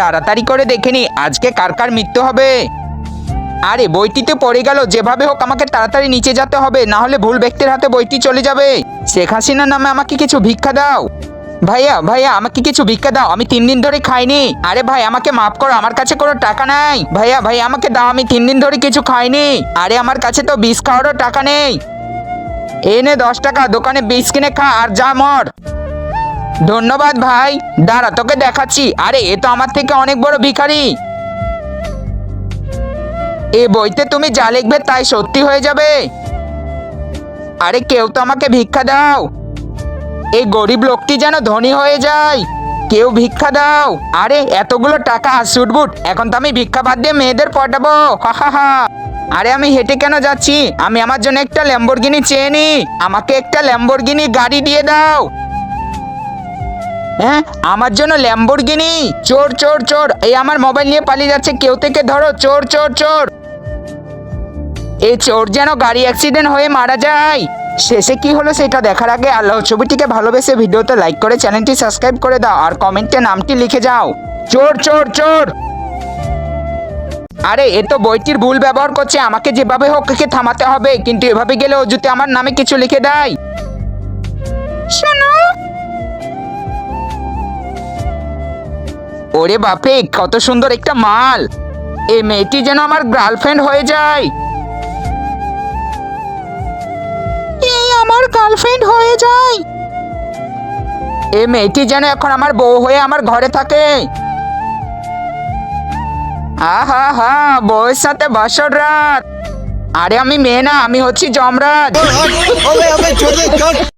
তাড়াতাড়ি করে দেখে নি আজকে কার কার মৃত্যু হবে। আরে বইটিতে পড়ে গেল, যেভাবে হোক আমাকে তাড়াতাড়ি নিচে যেতে হবে, না হলে ভুল ব্যক্তির হাতে বইটি চলে যাবে। শেখ হাসিনার নামে আমাকে কিছু ভিক্ষা দাও। ভাইয়া ভাইয়া আমাকে কিছু ভিক্ষা দাও, আমি 3 দিন ধরে খাইনি। আরে ভাই আমাকে মাফ করো, আমার কাছে কোনো টাকা নাই। ভাইয়া ভাইয়া আমাকে দাও, আমি 3 দিন ধরে কিছু খাইনি। আরে আমার কাছে তো বিষ খাওয়ারও টাকা নেই। এনে 10 টাকা, দোকানে বিষ কিনে খা আর যা মর। ধন্যবাদ ভাই, দাঁড়া তোকে দেখাচ্ছি। আরে এ তো আমার থেকে অনেক বড় ভিখারি। এ বইতে তুমি যা লিখবে তাই সত্যি হয়ে যাবে। আরে কেউ তো আমাকে ভিক্ষা দাও, এই গরিব লোকটি যেন ধনী হয়ে যায়। কেউ ভিক্ষা দাও। আরে এতগুলো টাকা আর সুটবুট, এখন তো আমি ভিক্ষা বাদ দিয়ে মেয়েদের পটাবো। হা হা হা। আরে আমি হেঁটে কেন যাচ্ছি? আমি আমার জন্য একটা ল্যাম্বরগিনি চেয়ে নি। আমাকে একটা ল্যাম্বরগিনি গাড়ি দিয়ে দাও। হ্যাঁ, আমার জন্য ল্যাম্বরগিনি। চোর চোর চোর, এই আমার মোবাইল নিয়ে পালিয়ে যাচ্ছে, কেউ থেকে ধরো। চোর চোর চোর। এই চোর যেন গাড়ি অ্যাক্সিডেন্ট হয়ে মারা যায়। শেষে কি হলো সেটা দেখার আগে আল্লাহ ছবিটিকে ভালোবেসে ভিডিওতে লাইক করে চ্যানেলটি সাবস্ক্রাইব করে দাও আর কমেন্টে নামটি লিখে যাও। চোর চোর চোর। আরে এ তো বইটির ভুল ব্যবহার করছে, আমাকে যেভাবে হোক একে থামাতে হবে, কিন্তু এভাবে গেলে ও যদি আমার নামে কিছু লিখে দেয়। শোনো, ওরে বাপরে কত সুন্দর একটা মাল। এই মেয়েটি যেন আমার গার্লফ্রেন্ড হয়ে যায়। এই আমার গার্লফ্রেন্ড হয়ে যায়। এই মেয়েটি যেন এখন আমার বউ হয়ে আমার ঘরে থাকে। আহা হা, বউয়ের সাথে বাসর রাত। আরে আমি মেয়ে না, আমি হচ্ছি যমরাজ।